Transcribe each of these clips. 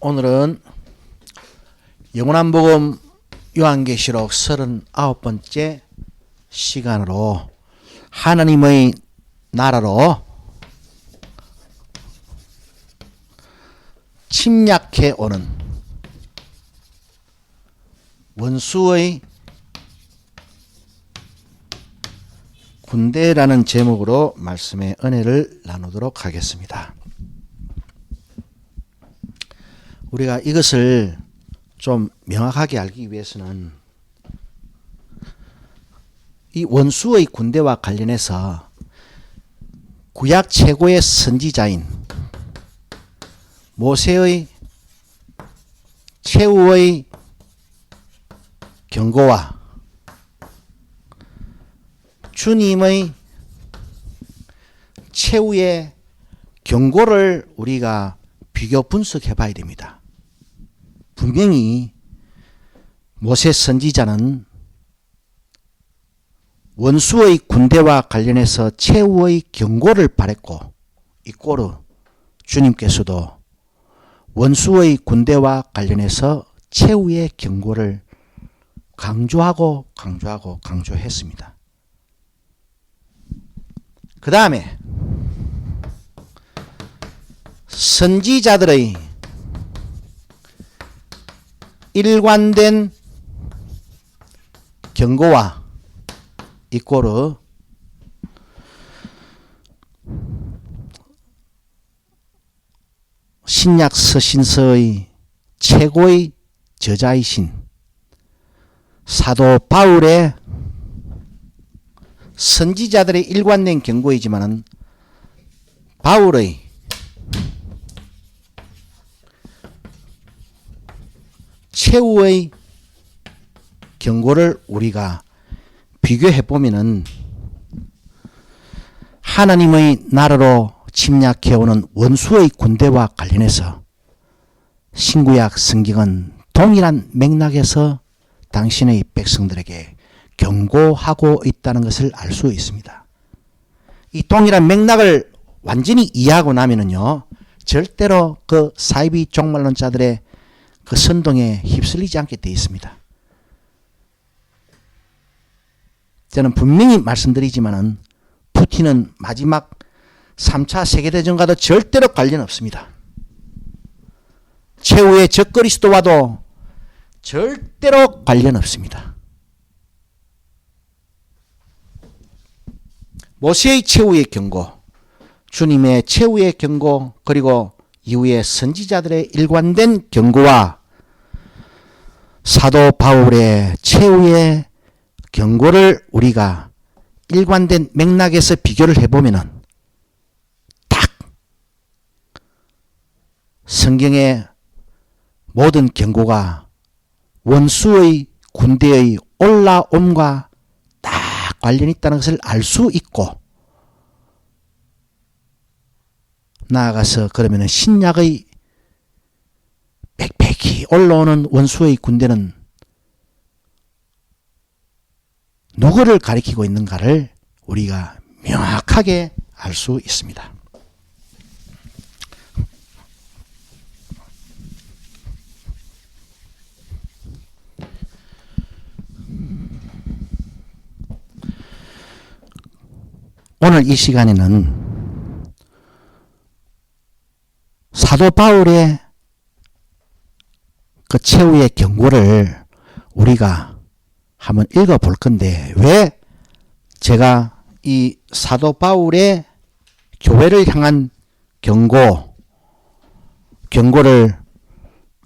오늘은 영원한 복음 요한계시록 39번째 시간으로 하나님의 나라로 침략해 오는 원수의 군대라는 제목으로 말씀의 은혜를 나누도록 하겠습니다. 우리가 이것을 좀 명확하게 알기 위해서는 이 원수의 군대와 관련해서 구약 최고의 선지자인 모세의 최후의 경고와 주님의 최후의 경고를 우리가 비교 분석해 봐야 됩니다. 분명히 모세 선지자는 원수의 군대와 관련해서 최후의 경고를 바랬고, 이꼬르 주님께서도 원수의 군대와 관련해서 최후의 경고를 강조했습니다. 그 다음에 선지자들의 일관된 경고와 이꼬르 신약 서신서의 최고의 저자이신 사도 바울의 선지자들의 일관된 경고이지만은 바울의 최후의 경고를 우리가 비교해 보면은 하나님의 나라로 침략해 오는 원수의 군대와 관련해서 신구약 성경은 동일한 맥락에서 당신의 백성들에게 경고하고 있다는 것을 알 수 있습니다. 이 동일한 맥락을 완전히 이해하고 나면은요, 절대로 그 사이비 종말론자들의 그 선동에 휩쓸리지 않게 되어 있습니다. 저는 분명히 말씀드리지만은 푸틴은 마지막 3차 세계대전과도 절대로 관련 없습니다. 최후의 적그리스도와도 절대로 관련 없습니다. 모세의 최후의 경고, 주님의 최후의 경고, 그리고 이후에 선지자들의 일관된 경고와 사도 바울의 최후의 경고를 우리가 일관된 맥락에서 비교를 해보면은 딱 성경의 모든 경고가 원수의 군대의 올라옴과 딱 관련이 있다는 것을 알 수 있고, 나아가서 그러면은 신약의 빽빽히 올라오는 원수의 군대는 누구를 가리키고 있는가를 우리가 명확하게 알 수 있습니다. 오늘 이 시간에는 사도 바울의 그 최후의 경고를 우리가 한번 읽어볼 건데, 왜 제가 이 사도 바울의 교회를 향한 경고를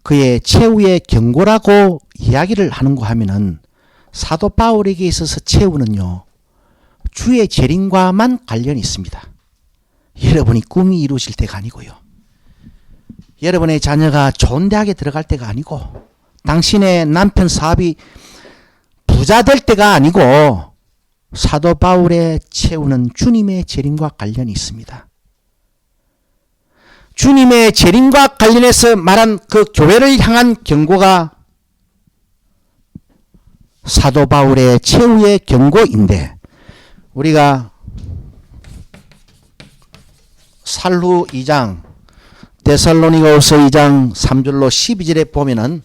그의 최후의 경고라고 이야기를 하는가 하면은, 사도 바울에게 있어서 최후는요, 주의 재림과만 관련이 있습니다. 여러분이 꿈이 이루어질 때가 아니고요, 여러분의 자녀가 좋은 대학에 들어갈 때가 아니고, 당신의 남편 사업이 부자 될 때가 아니고, 사도 바울의 최후는 주님의 재림과 관련이 있습니다. 주님의 재림과 관련해서 말한 그 교회를 향한 경고가 사도 바울의 최후의 경고인데, 우리가 살루 2장 데살로니가후서 2장 3절로 12절에 보면은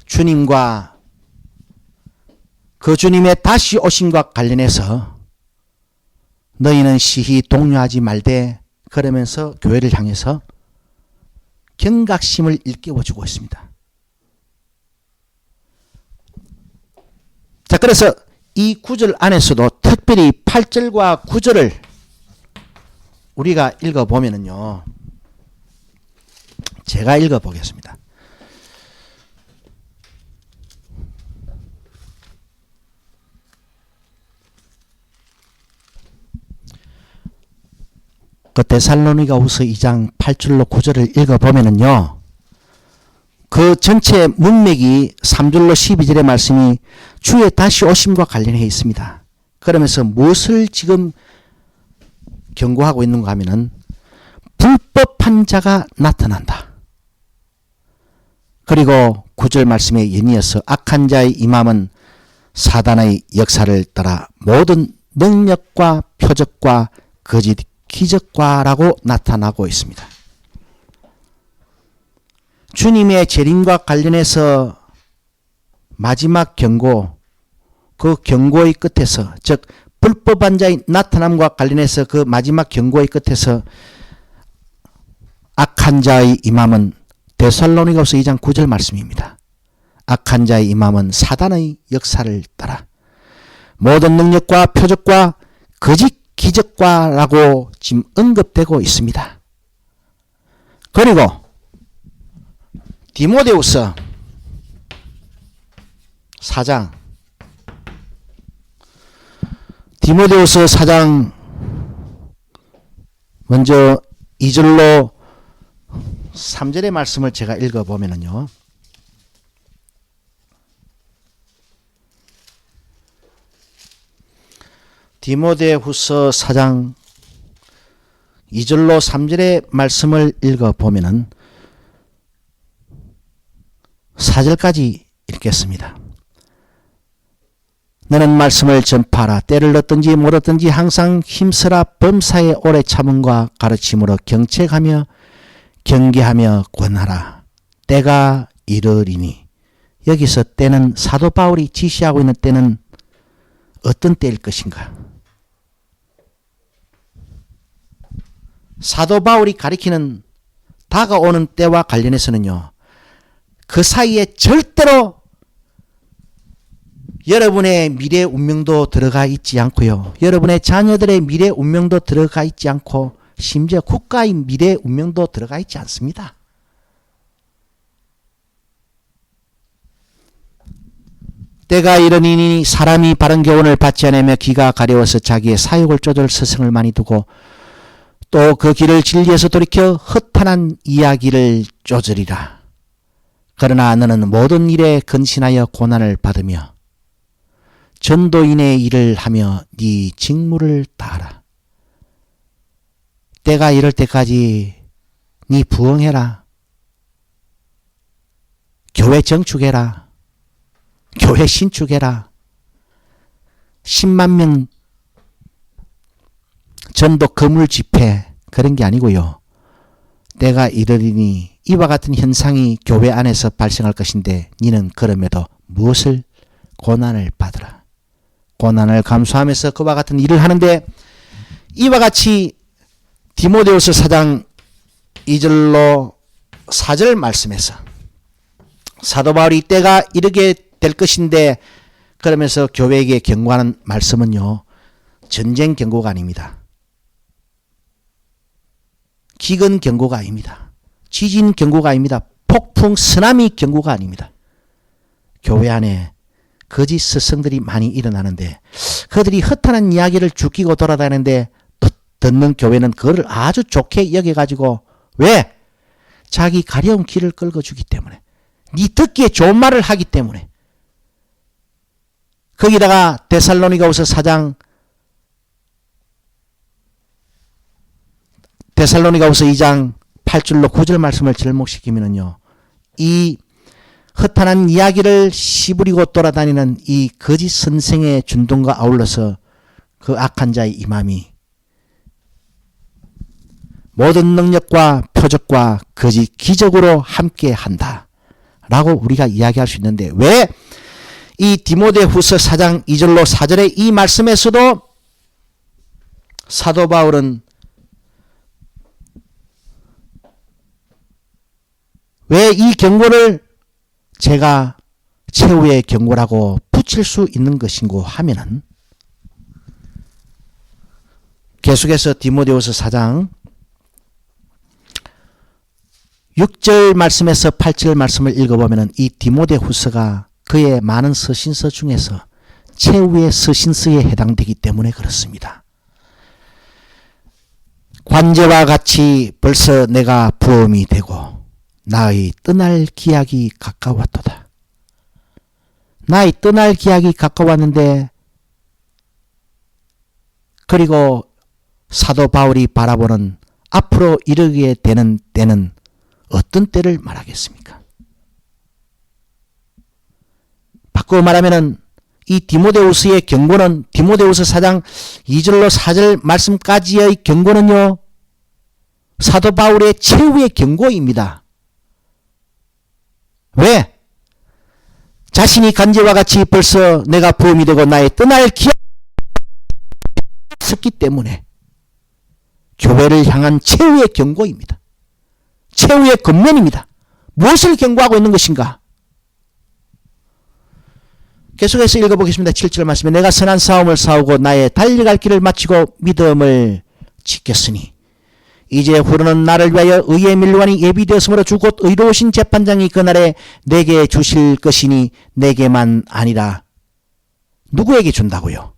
주님과 그 주님의 다시 오심과 관련해서 너희는 시히 동요하지 말되 그러면서 교회를 향해서 경각심을 일깨워주고 있습니다. 자, 그래서 이 구절 안에서도 특별히 8절과 9절을 우리가 읽어보면은요, 제가 읽어보겠습니다. 그 데살로니가후서 2장 8절로 9절을 읽어보면은요, 그 전체 문맥이 3절로 12절의 말씀이 주의 다시 오심과 관련해 있습니다. 그러면서 무엇을 지금 경고하고 있는가 하면은 불법한 자가 나타난다. 그리고 9절 말씀에 연이어서 악한 자의 임함은 사단의 역사를 따라 모든 능력과 표적과 거짓 기적과라고 나타나고 있습니다. 주님의 재림과 관련해서 마지막 경고, 그 경고의 끝에서, 즉 불법한 자의 나타남과 관련해서 그 마지막 경고의 끝에서 악한 자의 임함은 데살로니가후서 2장 9절 말씀입니다. 악한 자의 임함은 사단의 역사를 따라 모든 능력과 표적과 거짓 기적과라고 지금 언급되고 있습니다. 그리고 디모데후서 4장 디모데후서 4장 먼저 2절로 3절의 말씀을 제가 읽어보면요, 디모데후서 4장 2절로 3절의 말씀을 읽어보면은 4절까지 읽겠습니다. 너는 말씀을 전파하라. 때를 얻든지 못 얻든지 항상 힘쓰라. 범사에 오래 참음과 가르침으로 경책하며 경계하며 권하라. 때가 이르리니. 여기서 때는 사도 바울이 지시하고 있는 때는 어떤 때일 것인가? 사도 바울이 가리키는 다가오는 때와 관련해서는요, 그 사이에 절대로 여러분의 미래 운명도 들어가 있지 않고요, 여러분의 자녀들의 미래 운명도 들어가 있지 않고, 심지어 국가의 미래 운명도 들어가 있지 않습니다. 때가 이르니니 사람이 바른 교훈을 받지 않으며 귀가 가려워서 자기의 사욕을 쫓을 스승을 많이 두고 또 그 길을 진리에서 돌이켜 허탄한 이야기를 쫓으리라. 그러나 너는 모든 일에 근신하여 고난을 받으며 전도인의 일을 하며 네 직무를 다하라. 때가 이럴 때까지 네 부응해라. 교회 정축해라. 교회 신축해라. 10만 명 전도 거물 집회, 그런 게 아니고요. 때가 이르리니 이와 같은 현상이 교회 안에서 발생할 것인데 너는 그럼에도 무엇을? 고난을 받으라. 고난을 감수하면서 그와 같은 일을 하는데, 이와 같이 디모데후서 4장 2절로 4절 말씀에서 사도 바울이 때가 이르게 될 것인데 그러면서 교회에게 경고하는 말씀은요, 전쟁 경고가 아닙니다. 기근 경고가 아닙니다. 지진 경고가 아닙니다. 폭풍 쓰나미 경고가 아닙니다. 교회 안에 거짓 스승들이 많이 일어나는데 그들이 허탄한 이야기를 죽이고 돌아다니는데 듣는 교회는 그거를 아주 좋게 여겨가지고, 왜? 자기 가려운 길을 끌어주기 때문에, 네 듣기에 좋은 말을 하기 때문에. 거기다가 데살로니가후서 4장, 데살로니가후서 2장 8절로 9절 말씀을 접목시키면은요, 이 허탄한 이야기를 시부리고 돌아다니는 이 거짓 선생의 준동과 아울러서 그 악한 자의 임함이 모든 능력과 표적과 거짓 기적으로 함께 한다 라고 우리가 이야기할 수 있는데, 왜 이 디모데후서 4장 2절로 4절의 이 말씀에서도 사도 바울은 왜 이 경고를 제가 최후의 경고라고 붙일 수 있는 것인고 하면은, 계속해서 디모데후서 4장 6절 말씀에서 8절 말씀을 읽어보면 이 디모데후서가 그의 많은 서신서 중에서 최후의 서신서에 해당되기 때문에 그렇습니다. 관제와 같이 벌써 내가 부험이 되고 나의 떠날 기약이 가까웠도다. 나의 떠날 기약이 가까웠는데, 그리고 사도 바울이 바라보는 앞으로 이르게 되는 때는 어떤 때를 말하겠습니까? 바꾸어 말하면은 이 디모데후서의 경고는, 디모데후서 4장 2절로 4절 말씀까지의 경고는요, 사도 바울의 최후의 경고입니다. 왜? 자신이 간제와 같이 벌써 내가 부험이 되고 나의 떠날 기약이 있었기 때문에 교회를 향한 최후의 경고입니다. 최후의 권면입니다. 무엇을 경고하고 있는 것인가? 계속해서 읽어보겠습니다. 7절 말씀에 내가 선한 싸움을 싸우고 나의 달려갈 길을 마치고 믿음을 지켰으니 이제 후로는 나를 위하여 의의 면류관이 예비되었으므로 주 곧 의로우신 재판장이 그날에 내게 주실 것이니 내게만 아니라 누구에게 준다고요?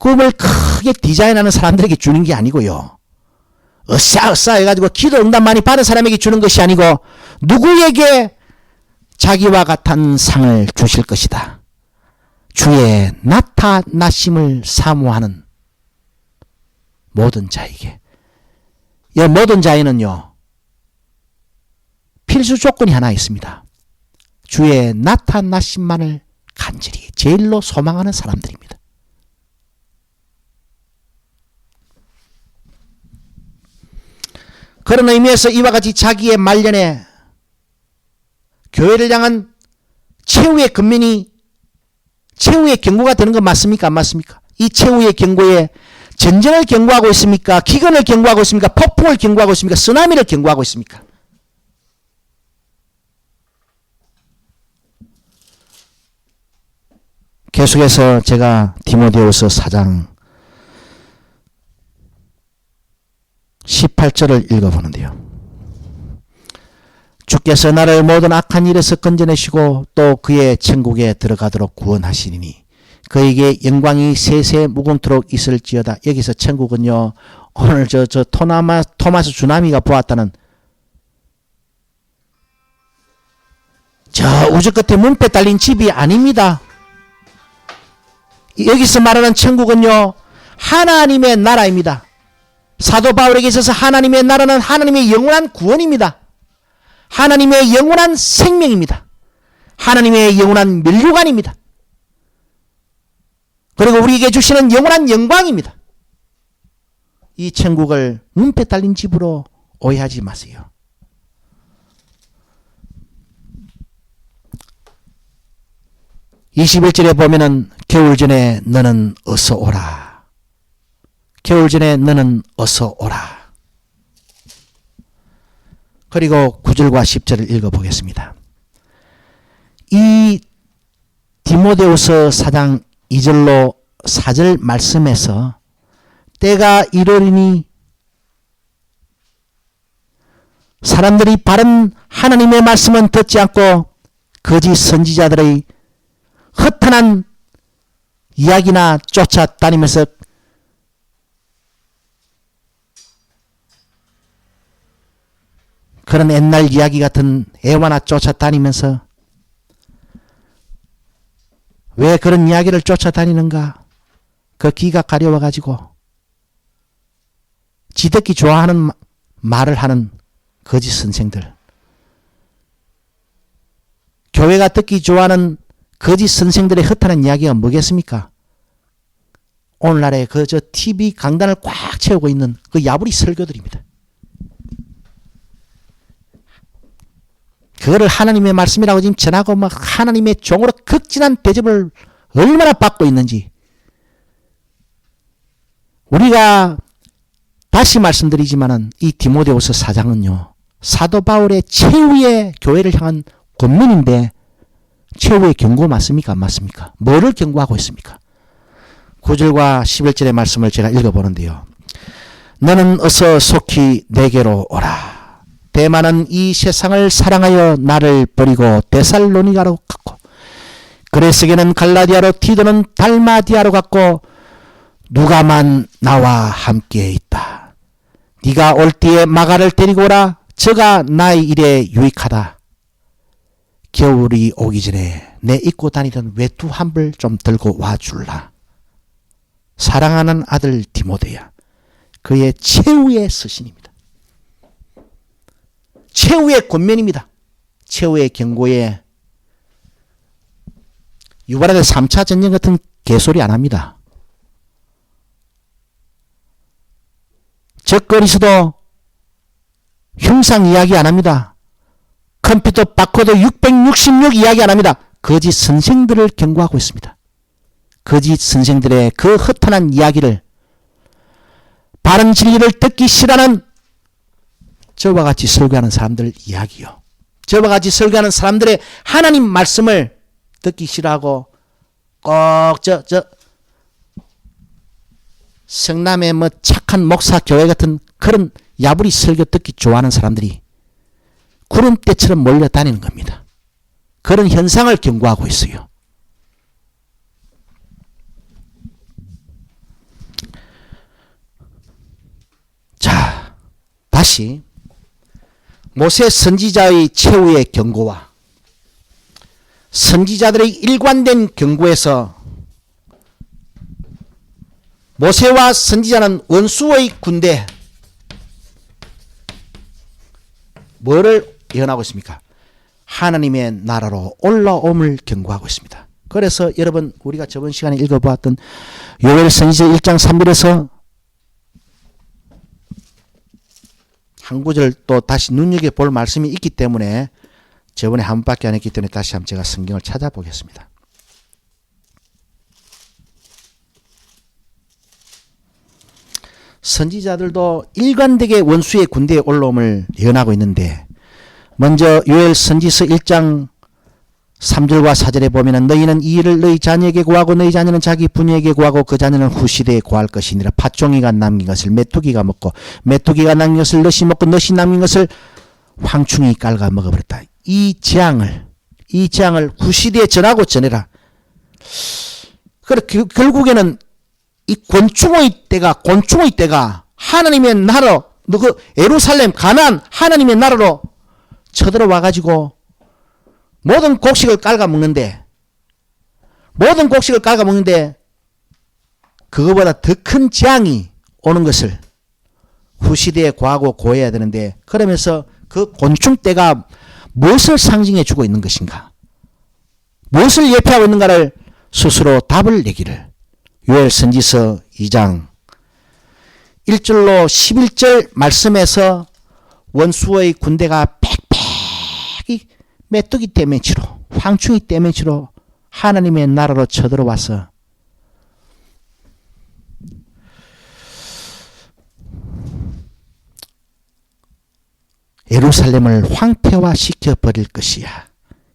꿈을 크게 디자인하는 사람들에게 주는 게 아니고요, 으쌰으쌰 해가지고 기도 응답 많이 받은 사람에게 주는 것이 아니고 누구에게 자기와 같은 상을 주실 것이다. 주의 나타나심을 사모하는 모든 자에게. 이 모든 자에는요, 필수 조건이 하나 있습니다. 주의 나타나심만을 간절히 제일로 소망하는 사람들입니다. 그런 의미에서 이와 같이 자기의 말년에 교회를 향한 최후의 권면이 최후의 경고가 되는 건 맞습니까? 안 맞습니까? 이 최후의 경고에 전쟁을 경고하고 있습니까? 기근을 경고하고 있습니까? 폭풍을 경고하고 있습니까? 쓰나미를 경고하고 있습니까? 계속해서 제가 디모데후서 4장 18절을 읽어보는데요. 주께서 나를 모든 악한 일에서 건져내시고 또 그의 천국에 들어가도록 구원하시니 그에게 영광이 세세 무궁토록 있을지어다. 여기서 천국은요, 오늘 토마스 주나미가 보았다는 저 우주 끝에 문패 달린 집이 아닙니다. 여기서 말하는 천국은요, 하나님의 나라입니다. 사도 바울에게 있어서 하나님의 나라는 하나님의 영원한 구원입니다. 하나님의 영원한 생명입니다. 하나님의 영원한 면류관입니다. 그리고 우리에게 주시는 영원한 영광입니다. 이 천국을 문패 달린 집으로 오해하지 마세요. (21절에) 보면은 겨울 전에 너는 어서 오라. 겨울 전에 너는 어서 오라. 그리고 9절과 10절을 읽어보겠습니다. 이 디모데후서 4장 2절로 4절 말씀에서 때가 이르리니 사람들이 바른 하나님의 말씀은 듣지 않고 거짓 선지자들의 허탄한 이야기나 쫓아다니면서 그런 옛날 이야기 같은 애화나 쫓아다니면서 왜 그런 이야기를 쫓아다니는가? 그 귀가 가려워가지고 지듣기 좋아하는 말을 하는 거짓 선생들, 교회가 듣기 좋아하는 거짓 선생들의 허탄한 이야기가 뭐겠습니까? 오늘날의 그 저 TV 강단을 꽉 채우고 있는 그 야부리 설교들입니다. 그거를 하나님의 말씀이라고 지금 전하고 막 하나님의 종으로 극진한 대접을 얼마나 받고 있는지 우리가 다시 말씀드리지만은 이 디모데후서 4장은요. 사도 바울의 최후의 교회를 향한 권면인데 최후의 경고 맞습니까? 안 맞습니까? 뭐를 경고하고 있습니까? 9절과 11절의 말씀을 제가 읽어보는데요. 너는 어서 속히 내게로 오라. 대만은 이 세상을 사랑하여 나를 버리고 데살로니가로 갔고 그레스게는 갈라디아로 티도는 달마디아로 갔고 누가만 나와 함께 있다. 네가 올 때에 마가를 데리고 오라. 저가 나의 일에 유익하다. 겨울이 오기 전에 내 입고 다니던 외투 한 벌 좀 들고 와줄라. 사랑하는 아들 디모데야. 그의 최후의 서신입니다. 최후의 권면입니다. 최후의 경고에 유발라드 3차 전쟁 같은 개소리 안 합니다. 적거리서도 흉상 이야기 안 합니다. 컴퓨터 바코드 666 이야기 안 합니다. 거짓 선생들을 경고하고 있습니다. 거짓 선생들의 그 허탄한 이야기를 바른 진리를 듣기 싫어하는 저와 같이 설교하는 사람들 이야기요. 저와 같이 설교하는 사람들의 하나님 말씀을 듣기 싫어하고 꼭 성남의 뭐 착한 목사 교회 같은 그런 야부리 설교 듣기 좋아하는 사람들이 구름대처럼 몰려다니는 겁니다. 그런 현상을 경고하고 있어요. 자, 다시 모세 선지자의 최후의 경고와 선지자들의 일관된 경고에서 모세와 선지자는 원수의 군대 뭐를 예언하고 있습니까? 하나님의 나라로 올라옴을 경고하고 있습니다. 그래서 여러분 우리가 저번 시간에 읽어보았던 요엘 선지자 1장 3절에서 한 구절 또 다시 눈여겨볼 말씀이 있기 때문에 저번에 한 번밖에 안 했기 때문에 다시 한번 제가 성경을 찾아보겠습니다. 선지자들도 일관되게 원수의 군대에 올라옴을 예언하고 있는데 먼저 요엘 선지서 1장 3절과 4절에 보면 너희는 이 일을 너희 자녀에게 구하고 너희 자녀는 자기 부녀에게 구하고 그 자녀는 후시대에 구할 것이니라. 팥종이가 남긴 것을 메뚜기가 먹고 메뚜기가 남긴 것을 넛이 먹고 넛이 남긴 것을 황충이 깔아 먹어버렸다. 이 재앙을 후시대에 전하고 전해라. 그래 결국에는 이 곤충의 때가 하나님의 나라로 그 예루살렘 가나안 하나님의 나라로 쳐들어와 가지고 모든 곡식을 깔아먹는데 그거보다 더 큰 재앙이 오는 것을 후시대에 구하고 고해야 되는데 그러면서 그 곤충떼가 무엇을 상징해 주고 있는 것인가, 무엇을 예표하고 있는가를 스스로 답을 내기를 요엘 선지서 2장 1절로 11절 말씀에서 원수의 군대가 빽빽이 메뚜기 떼매치로 황충이 떼매치로 하나님의 나라로 쳐들어와서 예루살렘을 황폐화시켜 버릴 것이야.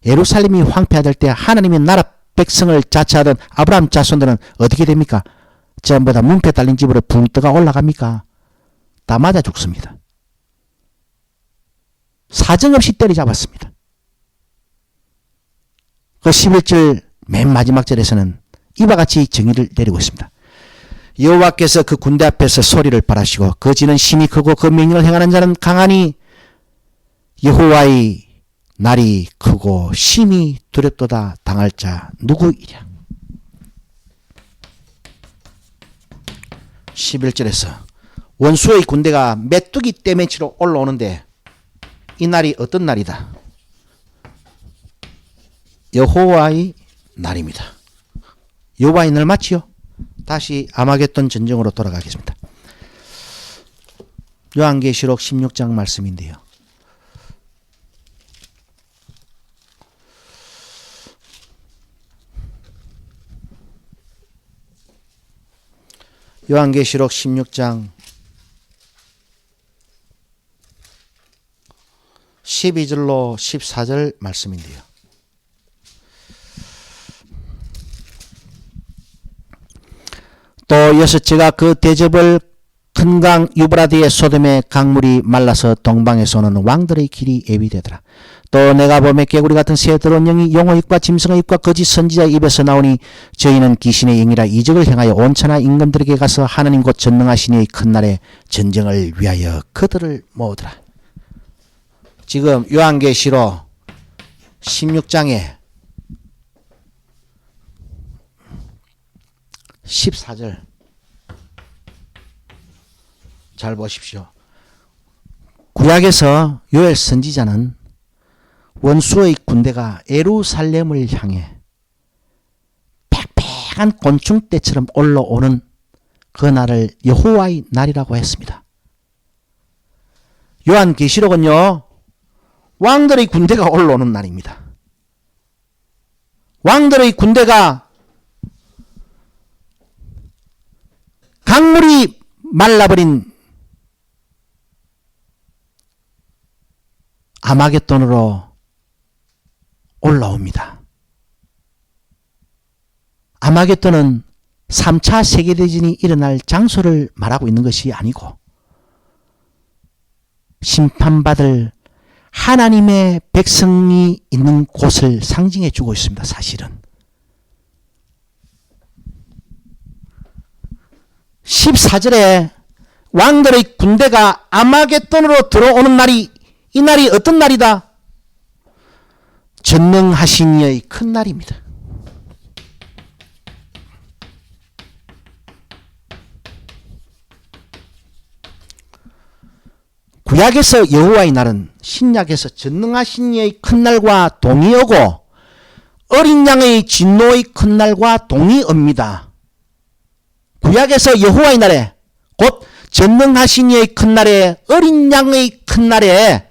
예루살렘이 황폐화될 때 하나님의 나라 백성을 자처하던 아브라함 자손들은 어떻게 됩니까? 전부 다 문패 달린 집으로 붕 떠가 올라갑니까? 다 맞아 죽습니다. 사정없이 때려잡았습니다. 그 11절 맨 마지막 절에서는 이와 같이 정의를 내리고 있습니다. 여호와께서 그 군대 앞에서 소리를 발하시고 그 지는 힘이 크고 그 명령을 행하는 자는 강하니 여호와의 날이 크고 심히 두렵도다. 당할 자 누구이랴. 11절에서 원수의 군대가 메뚜기 떼매치로 올라오는데 이 날이 어떤 날이다? 여호와의 날입니다. 여호와의 날 맞지요? 다시 아마겟돈 전쟁으로 돌아가겠습니다. 요한계시록 16장 말씀인데요. 요한계시록 16장 12절로 14절 말씀인데요. 또 여섯째가 그 대접을 큰 강 유브라디의 소돔의 강물이 말라서 동방에서 오는 왕들의 길이 예비되더라. 또 내가 보매 개구리 같은 새 더러운 영이 용어 입과 짐승의 입과 거짓 선지자의 입에서 나오니 저희는 귀신의 영이라 이적을 행하여 온천하 임금들에게 가서 하나님 곧 전능하신 이의 큰 날에 전쟁을 위하여 그들을 모으더라. 지금 요한계시록 16장에 14절 잘 보십시오. 구약에서 요엘 선지자는 원수의 군대가 예루살렘을 향해 빽빽한 곤충떼처럼 올라오는 그 날을 여호와의 날이라고 했습니다. 요한계시록은요, 왕들의 군대가 올라오는 날입니다. 왕들의 군대가 강물이 말라버린 아마겟돈으로 올라옵니다. 아마겟돈은 3차 세계대전이 일어날 장소를 말하고 있는 것이 아니고 심판받을 하나님의 백성이 있는 곳을 상징해 주고 있습니다. 사실은 14절에 왕들의 군대가 아마겟돈으로 들어오는 날이, 이 날이 어떤 날이다? 전능하신 이의 큰 날입니다. 구약에서 여호와의 날은 신약에서 전능하신 이의 큰 날과 동의어고 어린 양의 진노의 큰 날과 동의어입니다. 구약에서 여호와의 날에 곧 전능하신 이의 큰 날에 어린 양의 큰 날에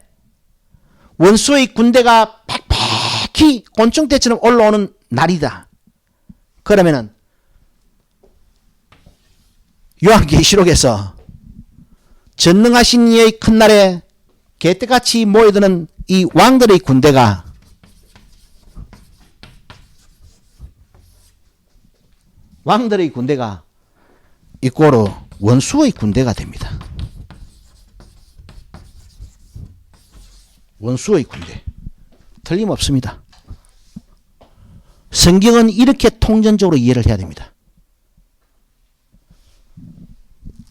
원수의 군대가 빽빽히 곤충떼처럼 올라오는 날이다. 그러면은 요한계시록에서 전능하신 이의 큰 날에 개떼같이 모여드는 이 왕들의 군대가 이꼬로 원수의 군대가 됩니다. 원수의 군대. 틀림없습니다. 성경은 이렇게 통전적으로 이해를 해야 됩니다.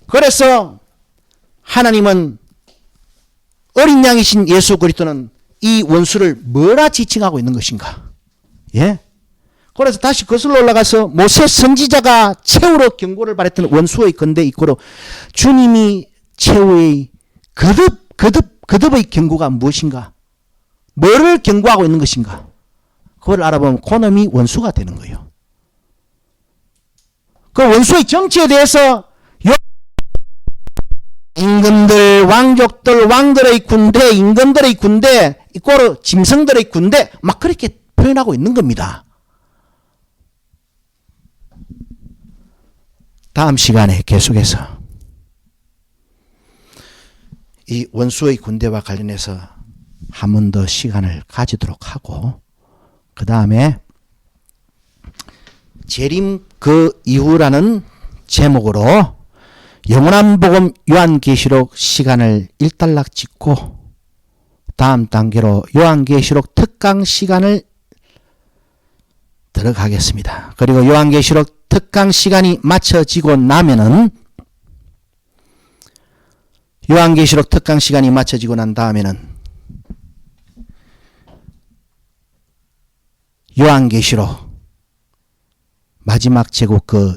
그래서 하나님은 어린 양이신 예수 그리스도는 이 원수를 뭐라 지칭하고 있는 것인가? 예? 그래서 다시 거슬러 올라가서 모세 선지자가 최후로 경고를 바랬던 원수의 건대 이꼬로 주님이 최후의 거듭의 경고가 무엇인가? 뭐를 경고하고 있는 것인가? 그걸 알아보면 그놈이 원수가 되는 거예요. 그 원수의 정치에 대해서 임금들, 왕족들, 왕들의 군대, 임금들의 군대, 이꼬로 짐승들의 군대 막 그렇게 표현하고 있는 겁니다. 다음 시간에 계속해서 이 원수의 군대와 관련해서 한 번 더 시간을 가지도록 하고 그 다음에 재림 그 이후라는 제목으로 영원한 복음 요한계시록 시간을 일단락 짓고 다음 단계로 요한계시록 특강 시간을 들어가겠습니다. 그리고 요한계시록 특강 시간이 마쳐지고 나면은 요한계시록 특강 시간이 마쳐지고 난 다음에는 요한계시록 마지막 제국 그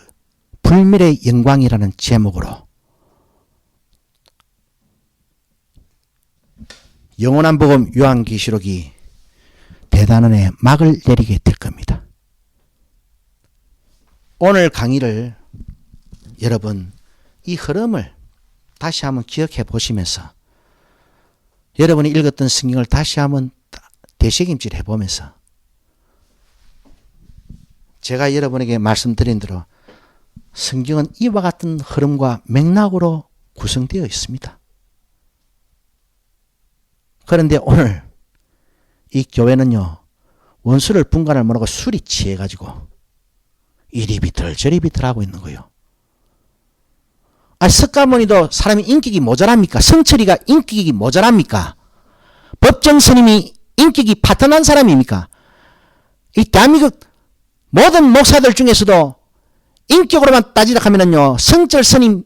불멸의 영광이라는 제목으로 영원한 복음 요한계시록이 대단원에 막을 내리게 될 겁니다. 오늘 강의를 여러분 이 흐름을 다시 한번 기억해 보시면서 여러분이 읽었던 성경을 다시 한번 되새김질 해보면서 제가 여러분에게 말씀드린 대로 성경은 이와 같은 흐름과 맥락으로 구성되어 있습니다. 그런데 오늘 이 교회는요, 원수를 분간을 못하고 술이 취해가지고 이리 비틀 저리 비틀 하고 있는 거예요. 석가모니도 사람이 인격이 모자랍니까? 성철이가 인격이 모자랍니까? 법정 스님이 인격이 파탄난 사람입니까? 이 대한민국 모든 목사들 중에서도 인격으로만 따지다 하면은요, 성철 스님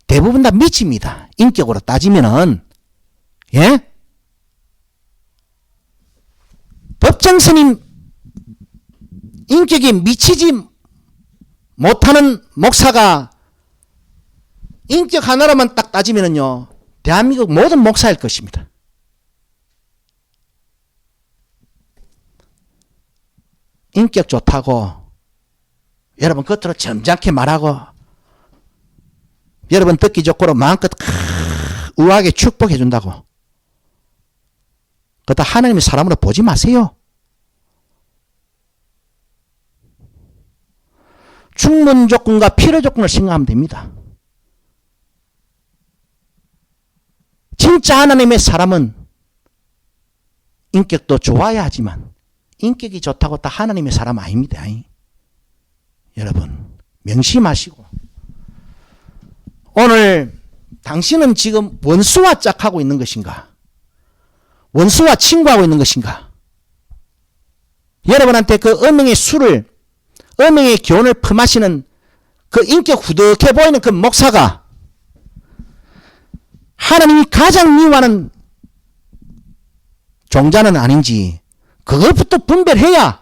대부분 다 미칩니다. 인격으로 따지면은. 예? 법정 스님 인격이 미치지 못하는 목사가 인격 하나로만 딱 따지면은요, 대한민국 모든 목사일 것입니다. 인격 좋다고 여러분 겉으로 점잖게 말하고 여러분 듣기 좋고로 마음껏 우아하게 축복해 준다고 그것도 하나님의 사람으로 보지 마세요. 충분 조건과 필요 조건을 생각하면 됩니다. 진짜 하나님의 사람은 인격도 좋아야 하지만 인격이 좋다고 다 하나님의 사람 아닙니다. 여러분 명심하시고 오늘 당신은 지금 원수와 짝하고 있는 것인가? 원수와 친구하고 있는 것인가? 여러분한테 그 음행의 술을 음행의 교훈을 품하시는 그 인격 후덕해 보이는 그 목사가 하나님이 가장 미워하는 종자는 아닌지 그것부터 분별해야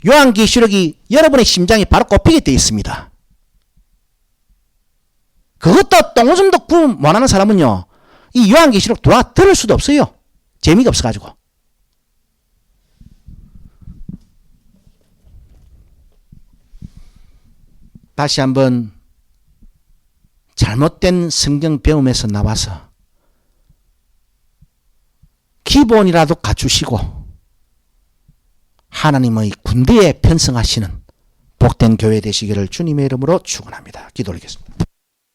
요한계시록이 여러분의 심장이 바로 꼽히게 되어 있습니다. 그것도 똥오줌도 구분 못하는 사람은요, 이 요한계시록 돌아 들을 수도 없어요. 재미가 없어가지고. 다시 한번 잘못된 성경 배움에서 나와서 기본이라도 갖추시고 하나님의 군대에 편성하시는 복된 교회 되시기를 주님의 이름으로 축원합니다. 기도 올리겠습니다.